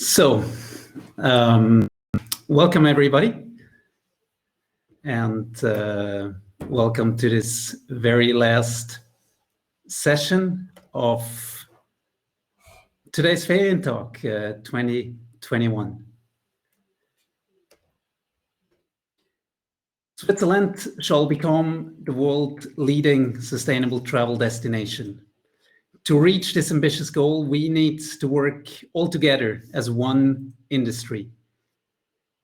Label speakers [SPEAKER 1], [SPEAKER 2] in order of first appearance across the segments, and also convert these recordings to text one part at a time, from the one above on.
[SPEAKER 1] So, welcome everybody, and welcome to this very last session of today's Ferien Talk 2021. Switzerland shall become the world leading sustainable travel destination. To reach this ambitious goal, we need to work all together as one industry.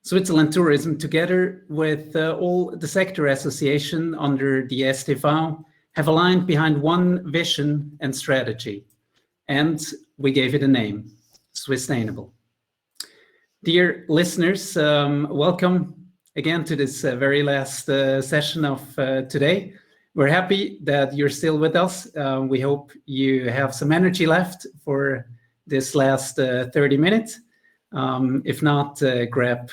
[SPEAKER 1] Switzerland Tourism, together with all the sector association under the STV, have aligned behind one vision and strategy, and we gave it a name, Swisstainable. Dear listeners, welcome again to this very last session of today. We're happy that you're still with us. We hope you have some energy left for this last 30 minutes. If not, grab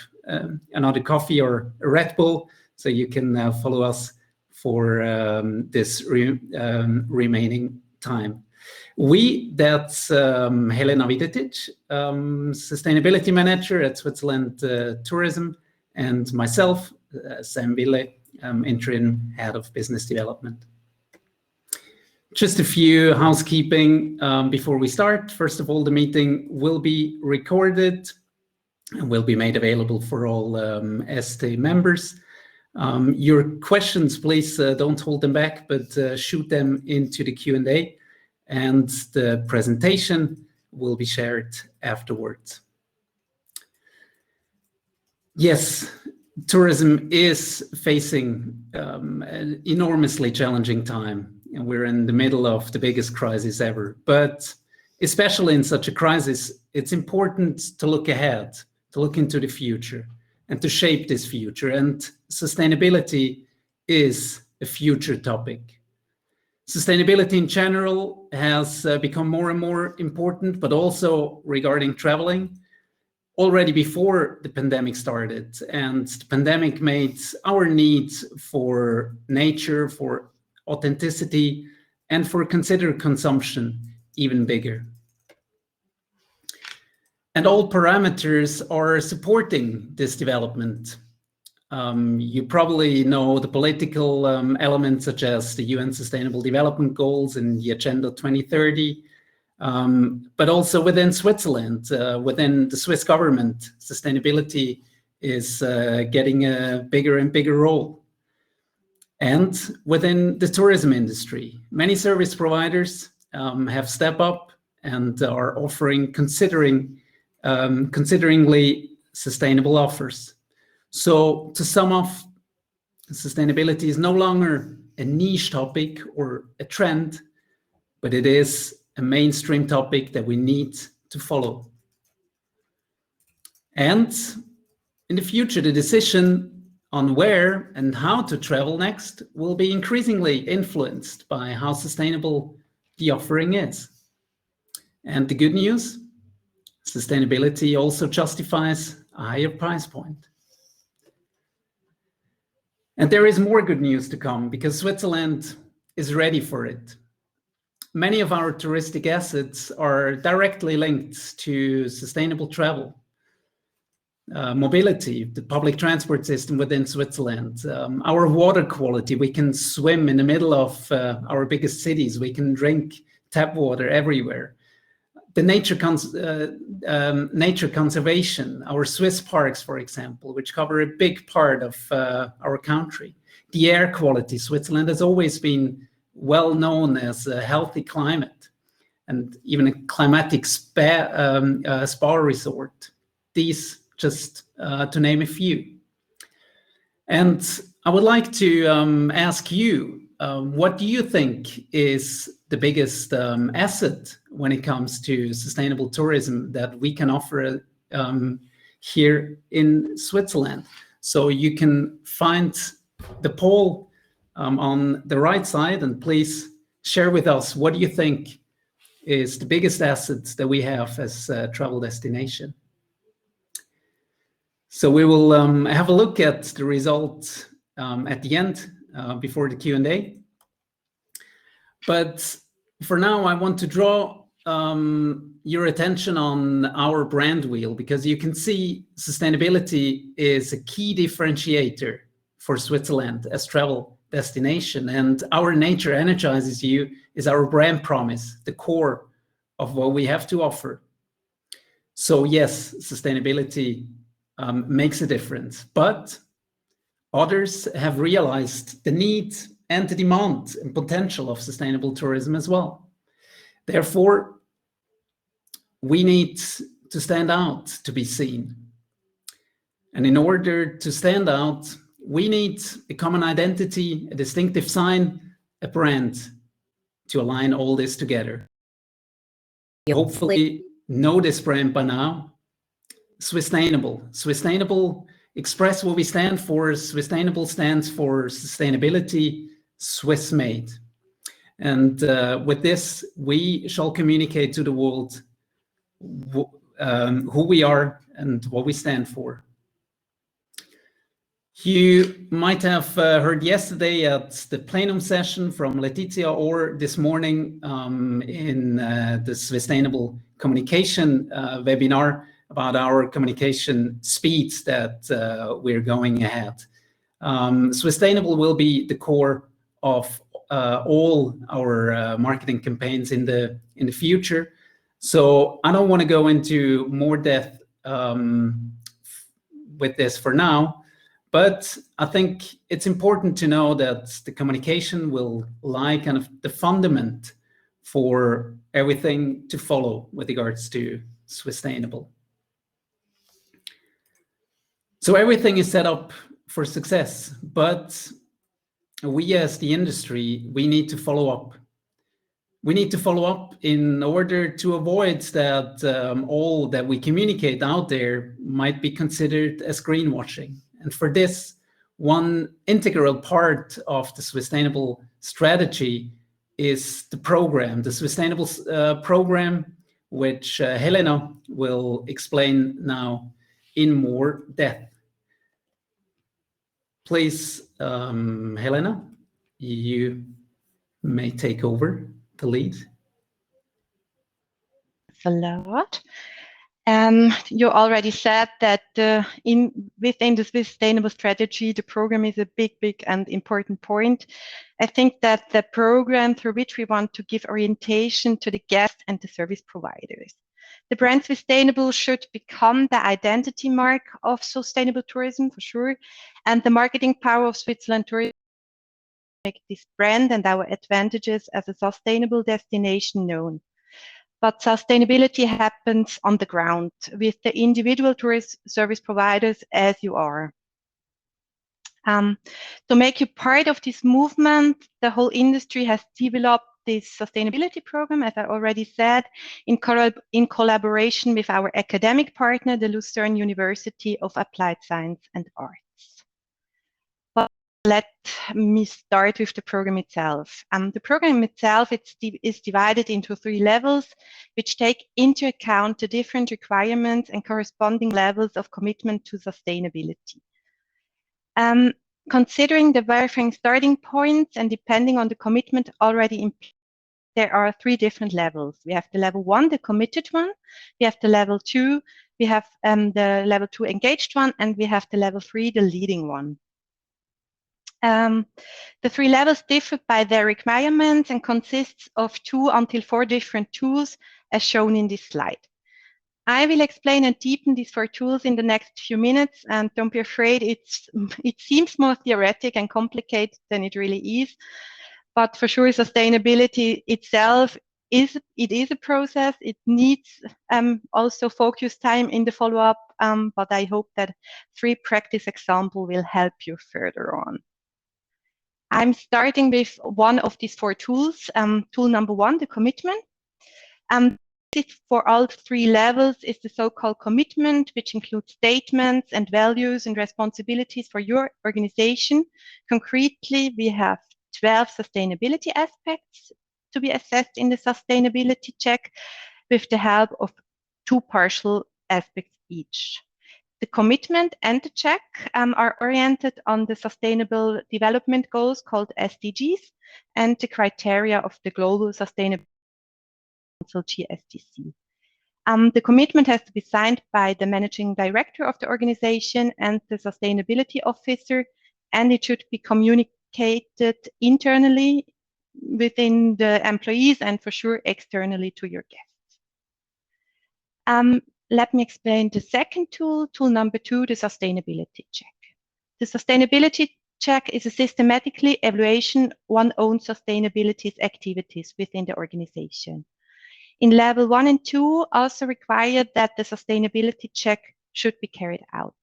[SPEAKER 1] another coffee or a Red Bull so you can follow us for this remaining time. That's Helena Videtic, Sustainability Manager at Switzerland Tourism, and myself, Sam Ville, Interim Head of Business Development. Just a few housekeeping before we start. First of all, the meeting will be recorded and will be made available for all ST members. Your questions, please don't hold them back, but shoot them into the Q&A, and the presentation will be shared afterwards. Yes, tourism is facing an enormously challenging time, and we're in the middle of the biggest crisis ever. But especially in such a crisis, it's important to look ahead, to look into the future, and to shape this future. And sustainability is a future topic. Sustainability in general has become more and more important, but also regarding traveling. Already before the pandemic started, and the pandemic made our need for nature, for authenticity, and for considered consumption even bigger. And all parameters are supporting this development. You probably know the political elements such as the UN Sustainable Development Goals and the Agenda 2030, but also within Switzerland, within the Swiss government, sustainability is getting a bigger and bigger role. And within the tourism industry, many service providers have stepped up and are offering consideringly sustainable offers. So to sum up, sustainability is no longer a niche topic or a trend, but it is a mainstream topic that we need to follow. And in the future, the decision on where and how to travel next will be increasingly influenced by how sustainable the offering is. And the good news, sustainability also justifies a higher price point. And there is more good news to come because Switzerland is ready for it. Many of our touristic assets are directly linked to sustainable travel, mobility, the public transport system within Switzerland, our water quality. We can swim in the middle of our biggest cities. We can drink tap water everywhere. The nature conservation, our Swiss parks, for example, which cover a big part of our country. The air quality. Switzerland has always been well known as a healthy climate, and even a climatic spa resort. These just to name a few. And I would like to ask you, what do you think is the biggest asset when it comes to sustainable tourism that we can offer here in Switzerland? So you can find the poll on the right side, and please share with us what do you think is the biggest assets that we have as a travel destination. So we will have a look at the results at the end before the Q&A. But for now, I want to draw your attention on our brand wheel, because you can see sustainability is a key differentiator for Switzerland as travel destination. And Our Nature Energizes You is our brand promise, the core of what we have to offer. So yes, sustainability makes a difference, but others have realized the need and the demand and potential of sustainable tourism as well. Therefore, we need to stand out to be seen. And in order to stand out, we need a common identity, a distinctive sign, a brand to align all this together. You hopefully know this brand by now. Swisstainable. Swisstainable express what we stand for. Swisstainable stands for sustainability, Swiss made. And with this, we shall communicate to the world who we are and what we stand for. You might have heard yesterday at the plenum session from Letizia, or this morning in the Swisstainable communication webinar about our communication speeds that we're going ahead. Swisstainable will be the core of all our marketing campaigns in the future. So I don't want to go into more depth with this for now, but I think it's important to know that the communication will lie kind of the fundament for everything to follow with regards to Swisstainable. So everything is set up for success, but we as the industry, we need to follow up. We need to follow up in order to avoid that all that we communicate out there might be considered as greenwashing. And for this, one integral part of the Swisstainable strategy is the program, the Swisstainable program, which Helena will explain now in more depth. Please, Helena, you may take over the lead.
[SPEAKER 2] A lot. You already said that within the Swisstainable strategy, the program is a big and important point. I think that the program through which we want to give orientation to the guests and the service providers. The brand Swisstainable should become the identity mark of sustainable tourism for sure, and the marketing power of Switzerland tourism make this brand and our advantages as a sustainable destination known. But sustainability happens on the ground with the individual tourist service providers as you are. To make you part of this movement, the whole industry has developed this sustainability program, as I already said, in collaboration with our academic partner, the Lucerne University of Applied Science and Arts. But let me start with the program itself. The program itself is divided into 3 levels, which take into account the different requirements and corresponding levels of commitment to sustainability. Considering the varying starting points and depending on the commitment already in place, there are 3 different levels. We have the level 1, the committed one. We have the level 2, we have the level 2 engaged one, and we have the level 3, the leading one. The 3 levels differ by their requirements and consists of 2 until 4 different tools as shown in this slide. I will explain and deepen these 4 tools in the next few minutes, and don't be afraid, it seems more theoretic and complicated than it really is. But for sure, sustainability itself is a process. It needs also focus time in the follow-up, but I hope that 3 practice examples will help you further on. I'm starting with one of these 4 tools. Tool number 1, the commitment. For all 3 levels is the so-called commitment, which includes statements and values and responsibilities for your organization. Concretely, we have 12 sustainability aspects to be assessed in the sustainability check with the help of 2 partial aspects each. The commitment and the check are oriented on the Sustainable Development Goals called SDGs and the criteria of the Global Sustainability GSTC. The commitment has to be signed by the managing director of the organization and the sustainability officer, and it should be communicated internally within the employees and for sure externally to your guests. Let me explain the second tool, tool number 2, the sustainability check. The sustainability check is a systematically evaluation one own sustainability activities within the organization. In level 1 and 2 also require that the sustainability check should be carried out.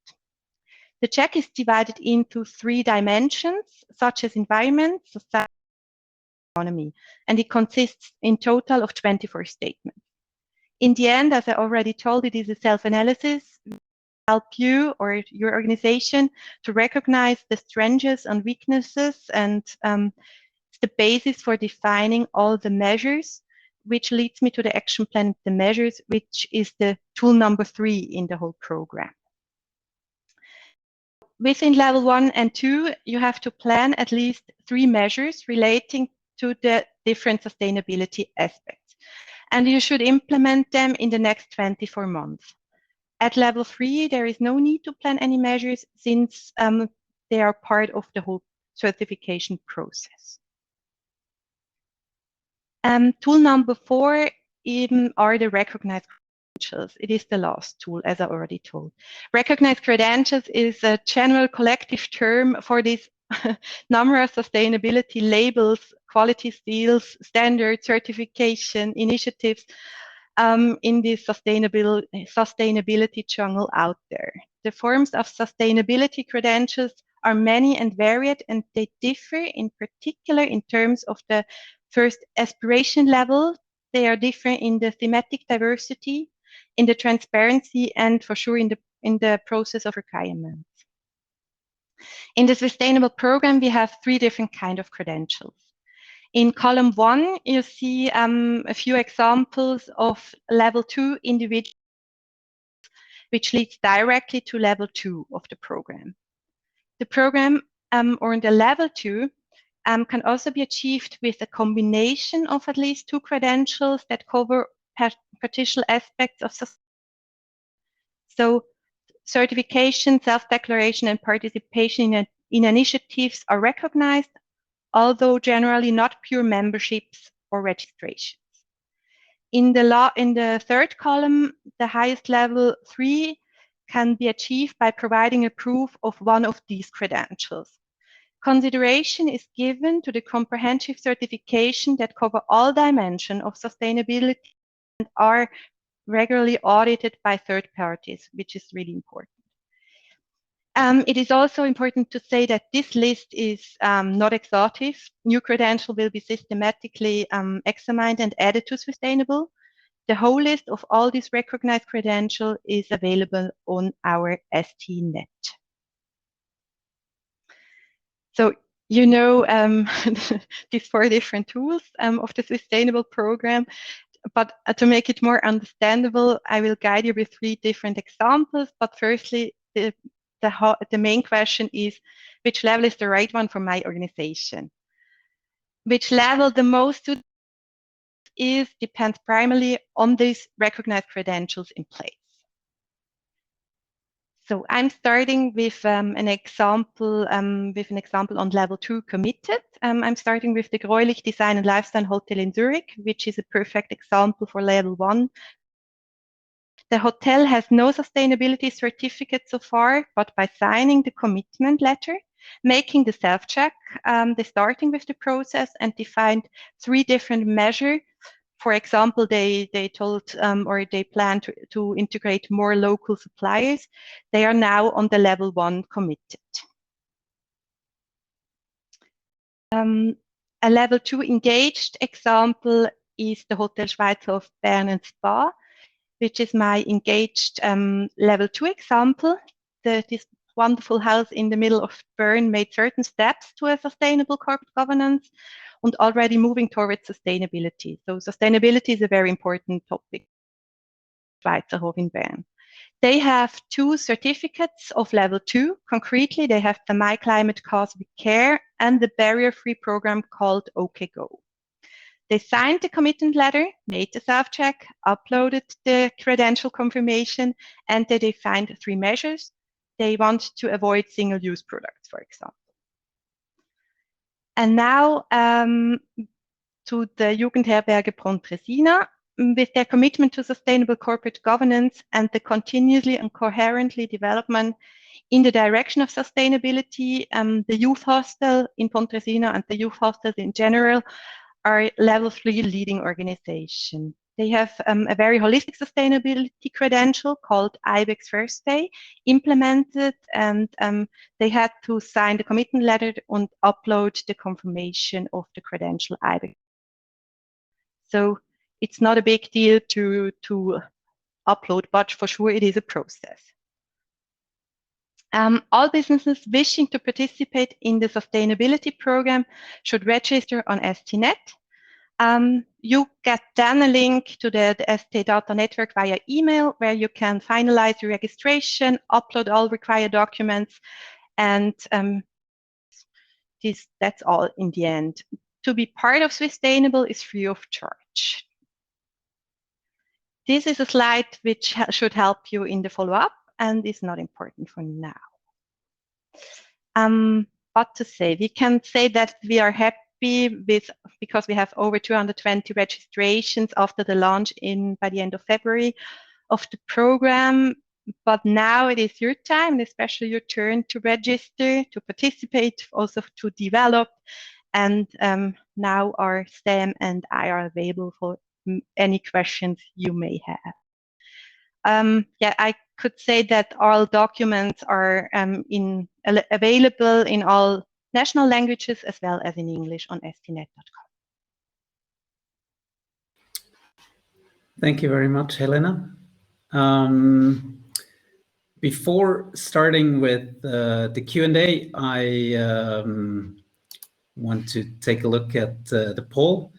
[SPEAKER 2] The check is divided into 3 dimensions, such as environment, society, and economy, and it consists in total of 24 statements. In the end, as I already told, it is a self-analysis to help you or your organization to recognize the strengths and weaknesses, and it's the basis for defining all the measures, which leads me to the action plan, the measures, which is the tool number 3 in the whole program. Within level 1 and 2, you have to plan at least 3 measures relating to the different sustainability aspects, and you should implement them in the next 24 months. At level 3, there is no need to plan any measures since they are part of the whole certification process. Tool number 4 are the recognized credentials. It is the last tool, as I already told. Recognized credentials is a general collective term for this number of sustainability labels, quality seals, standards, certification, initiatives in this sustainability jungle out there. The forms of sustainability credentials are many and varied, and they differ in particular in terms of the first aspiration level. They are different in the thematic diversity, in the transparency, and for sure in the process of requirements. In the Swisstainable program, we have 3 different kinds of credentials. In column 1, you see a few examples of level 2 individuals, which leads directly to level 2 of the program. The program, or in the level 2, can also be achieved with a combination of at least 2 credentials that cover particular aspects of society. So certification, self-declaration, and participation in initiatives are recognized, although generally not pure memberships or registrations. In the third column, the highest level 3 can be achieved by providing a proof of one of these credentials. Consideration is given to the comprehensive certification that cover all dimensions of sustainability and are regularly audited by third parties, which is really important. It is also important to say that this list is not exhaustive. New credentials will be systematically examined and added to Swisstainable. The whole list of all these recognized credentials is available on our STnet. So you know these 4 different tools of the Swisstainable program, but to make it more understandable, I will guide you with 3 different examples. But firstly, the main question is, which level is the right one for my organization? Which level the most suitable is depends primarily on these recognized credentials in place. So I'm starting with an example on level 2 committed. I'm starting with the Greulich Design and Lifestyle Hotel in Zurich, which is a perfect example for level 1. The hotel has no sustainability certificate so far, but by signing the commitment letter, making the self-check, they're starting with the process and defined 3 different measures. For example, they told or they plan to integrate more local suppliers. They are now on the level 1 committed. A level 2 engaged example is the Hotel Schweizer of Bern and Spa, which is my engaged level 2 example. This wonderful house in the middle of Bern made certain steps to a sustainable corporate governance and already moving towards sustainability. So sustainability is a very important topic. Schweizerhof in Bern. They have 2 certificates of level 2. Concretely, they have the My Climate Cause with Care and the barrier-free program called OK Go. They signed the commitment letter, made the self-check, uploaded the credential confirmation, and they defined 3 measures. They want to avoid single-use products, for example. And now to the Jugendherberge Pontresina. With their commitment to sustainable corporate governance and the continuously and coherently development in the direction of sustainability, the youth hostel in Pontresina and the youth hostels in general are level 3 leading organization. They have a very holistic sustainability credential called IBEX First Day implemented, and they had to sign the commitment letter and upload the confirmation of the credential IBEX. So it's not a big deal to upload, but for sure it is a process. All businesses wishing to participate in the sustainability program should register on STNet. You get then a link to the ST Data Network via email, where you can finalize your registration, upload all required documents, and that's all in the end. To be part of Swisstainable is free of charge. This is a slide which should help you in the follow-up and is not important for now. But to say, we can say that we are happy because we have over 220 registrations after the launch by the end of February of the program. But now it is your time, and especially your turn to register, to participate, also to develop. And now our Sam and I are available for any questions you may have. Yeah, I could say that all documents are available in all national languages as well as in English on stnet.com.
[SPEAKER 1] Thank you very much, Helena. Before starting with the Q&A, I want to take a look at the poll.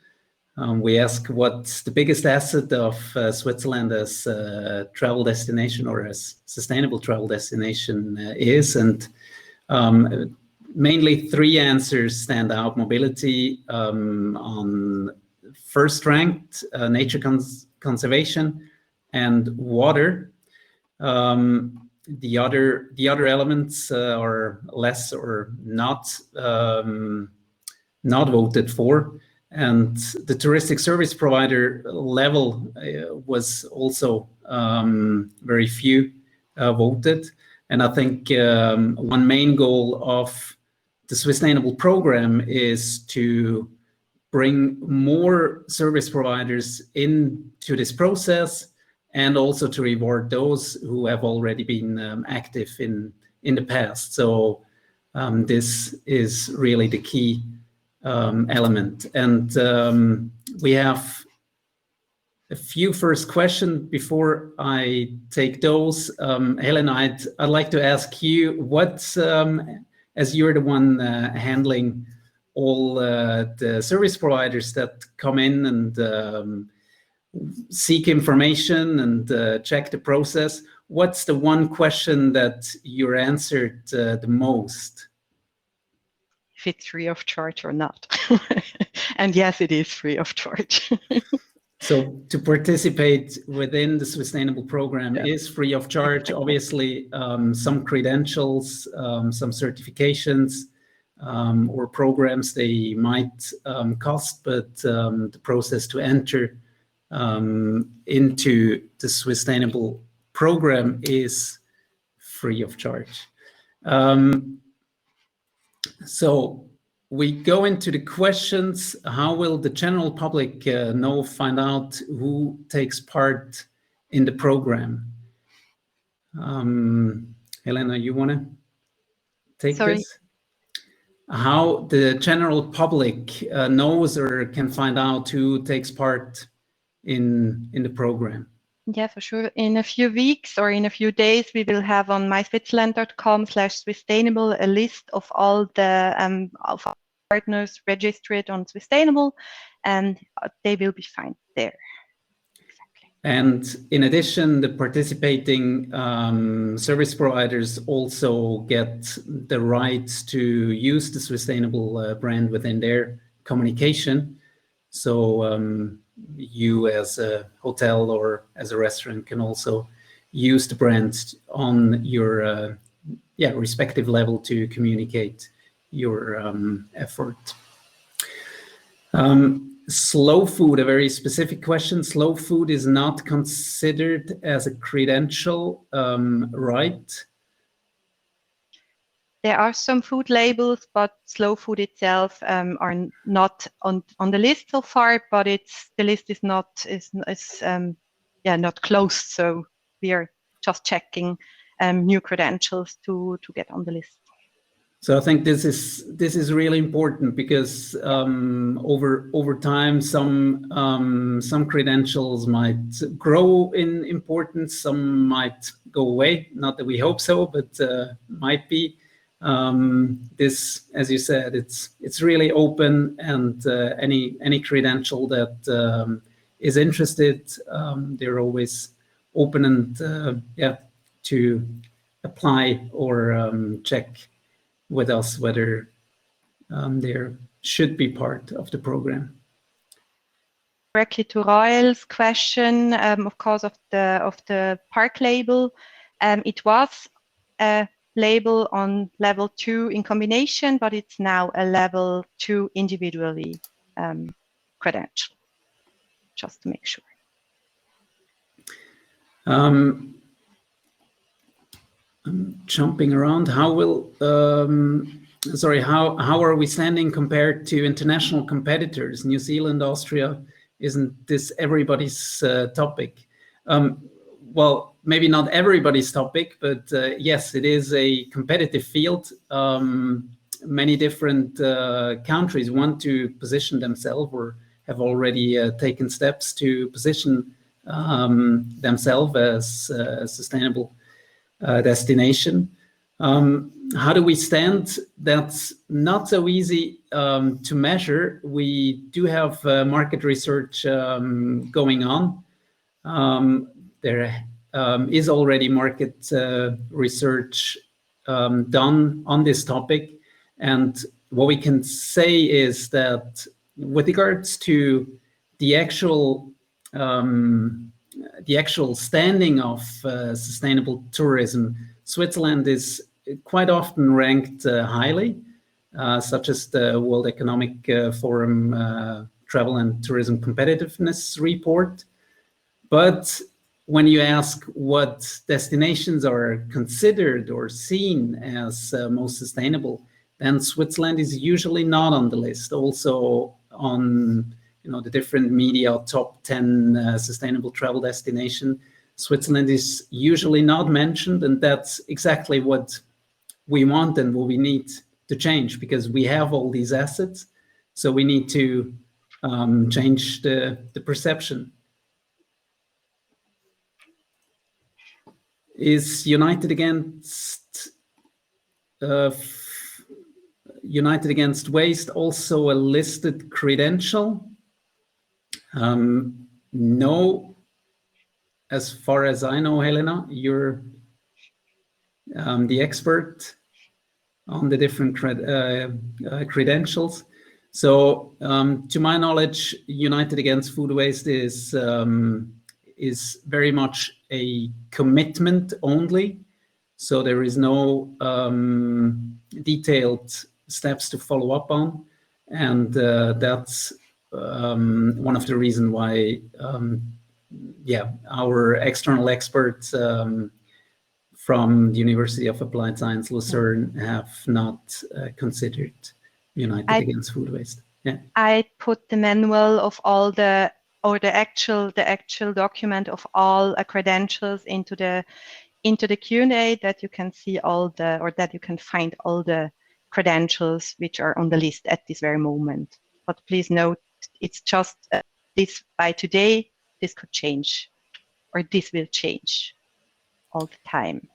[SPEAKER 1] We ask what's the biggest asset of Switzerland as a travel destination or as sustainable travel destination is, and mainly 3 answers stand out. Mobility on first ranked, nature conservation, and water. The other elements are less or not voted for. And the touristic service provider level was also very few voted. And I think one main goal of the Swisstainable program is to bring more service providers into this process, and also to reward those who have already been active in the past. So this is really the key element. And we have a few first questions. Before I take those, Helena, I'd like to ask you, what, as you're the one handling all the service providers that come in and seek information and check the process, what's the one question that you're answered the most?
[SPEAKER 2] If it's free of charge or not. And yes, it is free of charge.
[SPEAKER 1] So to participate within the Swisstainable program is free of charge. Obviously, some credentials, some certifications or programs, they might cost, but the process to enter into the Swisstainable program is free of charge. So we go into the questions. How will the general public find out who takes part in the program? Helena, you want to take this? How the general public knows or can find out who takes part in the program?
[SPEAKER 2] Yeah, for sure. In a few weeks or in a few days, we will have on myswitzerland.com/Swisstainable a list of all the of our partners registered on Swisstainable, and they will be found there. Exactly.
[SPEAKER 1] And in addition, the participating service providers also get the right to use the Swisstainable brand within their communication. So you as a hotel or as a restaurant can also use the brand on your respective level to communicate your effort. Slow food, a very specific question. Slow food is not considered as a credential, right?
[SPEAKER 2] There are some food labels, but slow food itself are not on the list so far. But the list is not not closed. So we are just checking new credentials to get on the list.
[SPEAKER 1] So I think this is really important because over time some credentials might grow in importance, some might go away. Not that we hope so, but might be. This, as you said, it's really open, and any credential that is interested, they're always open and to apply or check with us whether they should be part of the program.
[SPEAKER 2] Directly to Royal's question, of course, of the park label, it was a label on level 2 in combination, but it's now a level 2 individually credential, just to make sure.
[SPEAKER 1] I'm jumping around. How are we standing compared to international competitors? New Zealand, Austria, isn't this everybody's topic? Well, maybe not everybody's topic, but yes, it is a competitive field. Many different countries want to position themselves or have already taken steps to position themselves as a sustainable destination. How do we stand? That's not so easy to measure. We do have market research going on. There is already market research done on this topic. And what we can say is that with regards to the actual standing of sustainable tourism, Switzerland is quite often ranked highly, such as the World Economic Forum Travel and Tourism Competitiveness Report. But when you ask what destinations are considered or seen as most sustainable, then Switzerland is usually not on the list. Also on the different media top 10 sustainable travel destination, Switzerland is usually not mentioned, and that's exactly what we want and what we need to change, because we have all these assets, so we need to change the perception. Is United Against Waste also a listed credential? No, as far as I know, Helena, you're the expert on the different credentials. So to my knowledge, United Against Food Waste is very much a commitment only. So there is no detailed steps to follow up on. And that's one of the reasons why our external experts from the University of Applied Science Lucerne have not considered United Against Food Waste. Yeah.
[SPEAKER 2] I put the manual of all the actual document of all credentials into the Q&A, that you can see that you can find all the credentials which are on the list at this very moment. But please note, it's just this by today. This could change, or this will change all the time.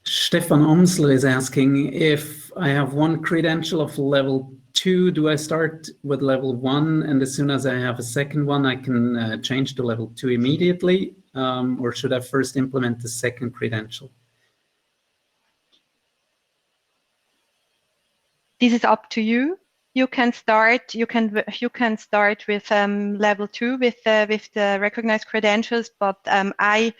[SPEAKER 1] Stefan Omsler is asking, if I have one credential of level 2, do I start with level 1, and as soon as I have a second one, I can change to level 2 immediately, or should I first implement the second credential?
[SPEAKER 2] This is up to you. you can start with level 2 with the recognized credentials, but I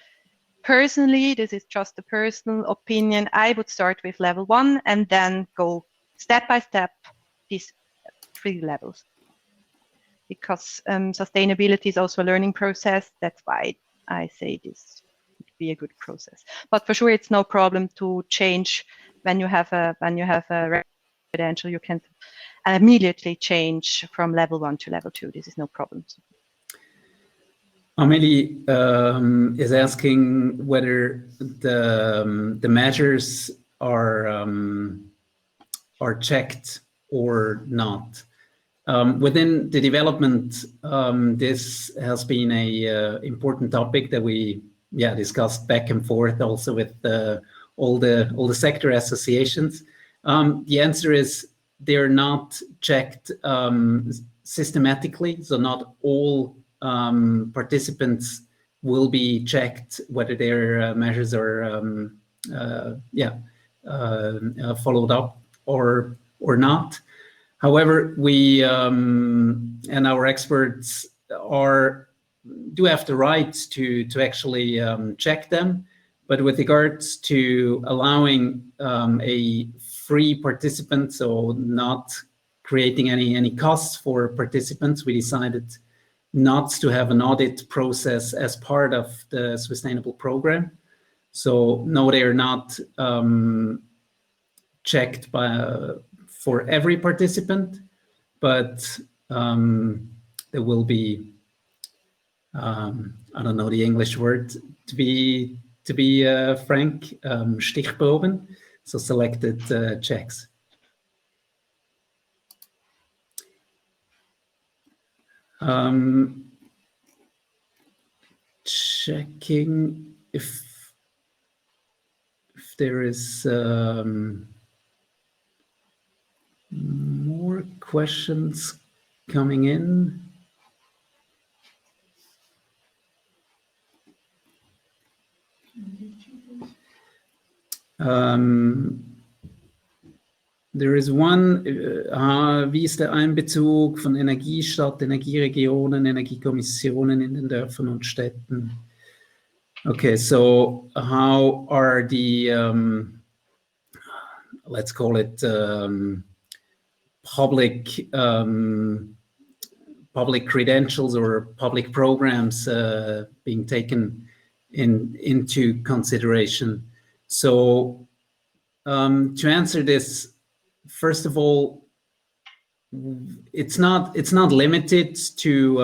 [SPEAKER 2] personally, this is just a personal opinion, I would start with level 1 and then go step by step these 3 levels, because sustainability is also a learning process. That's why I say this would be a good process. But for sure, it's no problem to change when you have a credential. You can immediately change from level 1 to level 2. This is no problem.
[SPEAKER 1] Amelie is asking whether the measures are checked or not. Within the development, this has been a important topic that we discussed back and forth, also with all the sector associations. The answer is they're not checked systematically, so not all participants will be checked whether their measures are followed up or not. However, we and our experts do have the right to actually check them. But with regards to allowing a free participant, so not creating any costs for participants, we decided not to have an audit process as part of the Swisstainable program. So no, they are not checked for every participant, but there will be, I don't know the English word, to be frank, Stichproben, so selected checks. Checking if there is more questions coming in. There is one, wie ist der Einbezug von Energiestadt, Energieregionen, Energiekommissionen in den Dörfern und Städten? Okay, so how are the, let's call it public credentials or public programs being taken into consideration? So to answer this, first of all, it's not limited to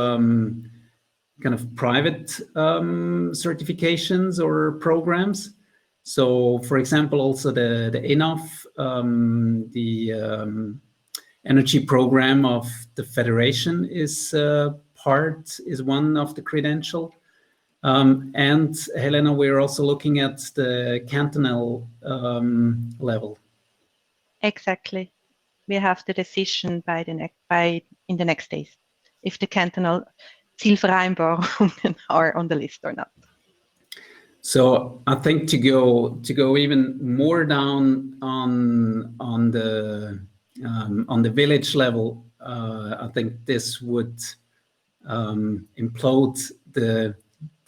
[SPEAKER 1] kind of private certifications or programs. So, for example, also the ENAF, the energy program of the Federation is one of the credential. And Helena, we're also looking at the cantonal level.
[SPEAKER 2] Exactly. We have the decision in the next days if the cantonal Zielvereinbarungen are on the list or not.
[SPEAKER 1] So I think to go even more down on the village level, I think this would implode the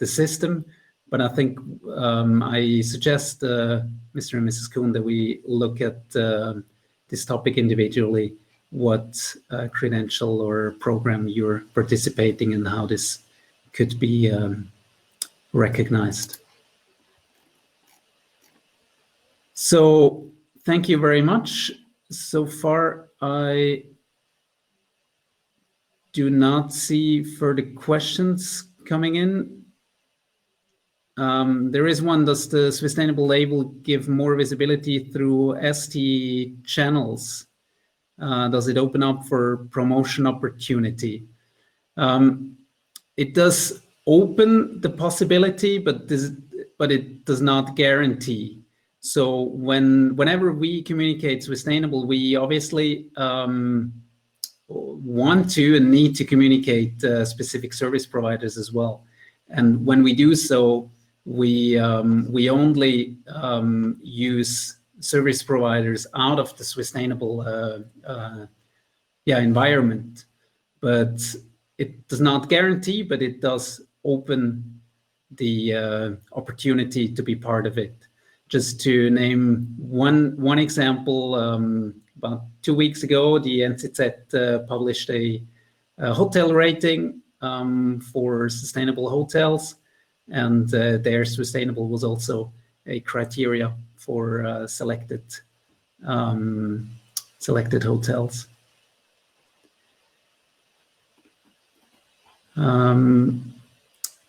[SPEAKER 1] system. But I think I suggest Mr. and Mrs. Kuhn that we look at this topic individually, what credential or program you're participating in, how this could be recognized. So thank you very much. So far, I do not see further questions coming in. There is one, does the Swisstainable label give more visibility through ST channels? Does it open up for promotion opportunity? It does open the possibility, but it does not guarantee. So whenever we communicate Swisstainable, we obviously want to and need to communicate specific service providers as well. And when we do so, we only use service providers out of the Swisstainable environment, but it does not guarantee, but it does open the opportunity to be part of it. Just to name one example, about 2 weeks ago, the NZZ published a hotel rating for sustainable hotels, and their Swisstainable was also a criteria for selected hotels.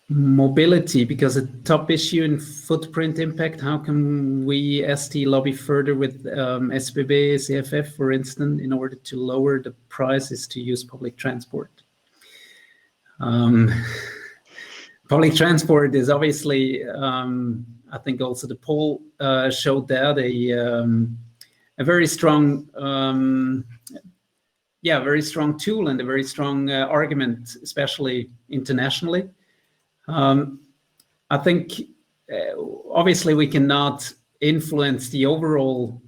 [SPEAKER 1] Mobility, because a top issue in footprint impact. How can we ST lobby further with SBB, CFF, for instance, in order to lower the prices to use public transport? Public transport is obviously, I think also the poll showed that a very strong, very strong tool and a very strong argument, especially internationally. I think obviously we cannot influence the overall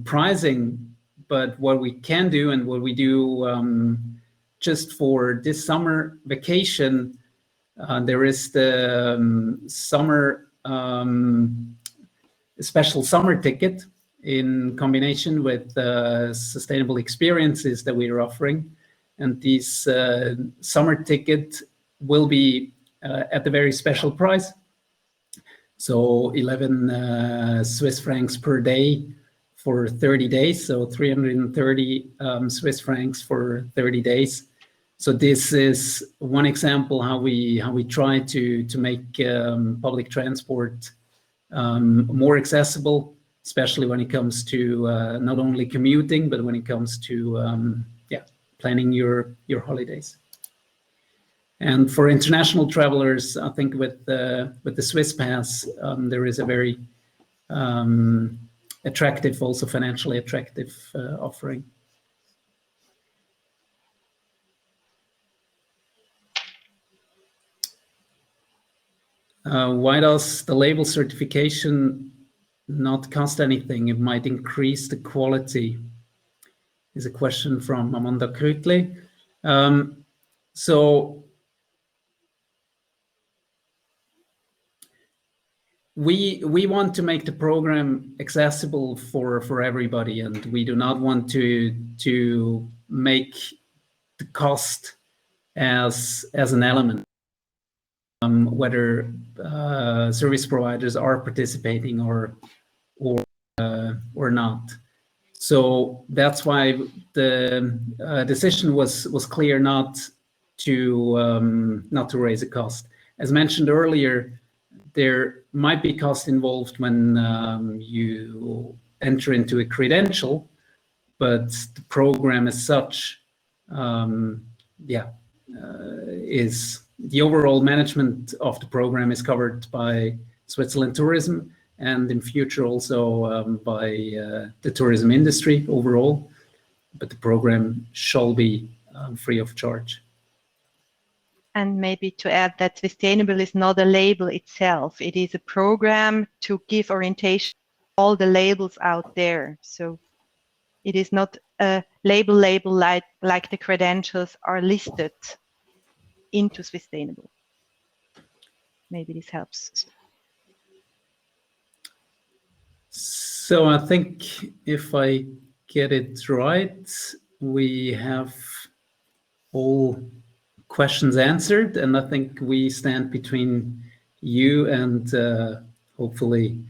[SPEAKER 1] pricing, but what we can do and what we do just for this summer vacation, there is the special summer ticket in combination with sustainable experiences that we are offering. And this summer ticket will be at a very special price. So 11 Swiss francs per day for 30 days. So 330 Swiss francs for 30 days. So this is one example how we try to make public transport more accessible, especially when it comes to not only commuting, but when it comes to planning your holidays. And for international travelers, I think with the Swiss Pass, there is a very attractive, also financially attractive offering. Why does the label certification not cost anything? It might increase the quality, is a question from Amanda Krütli. So we want to make the program accessible for everybody, and we do not want to make the cost as an element. Whether service providers are participating or not. So that's why the decision was clear not to raise a cost. As mentioned earlier, there might be cost involved when you enter into a credential, but the program as such, is the overall management of the program is covered by Switzerland Tourism, and in future also by the tourism industry overall, but the program shall be free of charge.
[SPEAKER 2] And maybe to add that Swisstainable is not a label itself. It is a program to give orientation to all the labels out there. So it is not a label like the credentials are listed into Swisstainable. Maybe this helps.
[SPEAKER 1] So I think if I get it right, we have all questions answered, and I think we stand between you and hopefully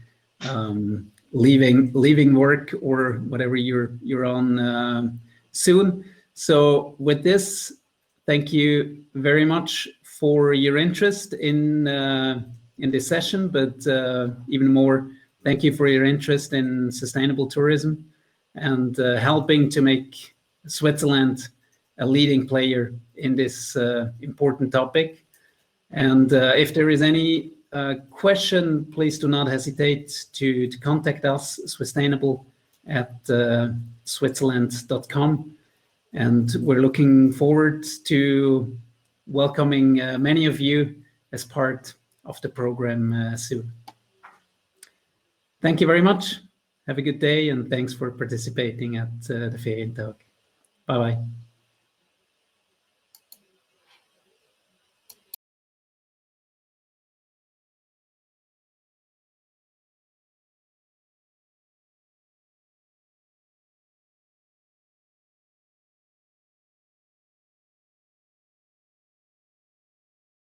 [SPEAKER 1] leaving work or whatever you're on soon. So with this, thank you very much for your interest in this session, but even more, thank you for your interest in sustainable tourism and helping to make Switzerland a leading player in this important topic. And if there is any question, please do not hesitate to contact us, Swisstainable at switzerland.com. And we're looking forward to welcoming many of you as part of the program soon. Thank you very much. Have a good day, and thanks for participating at the Ferientag. Bye-bye.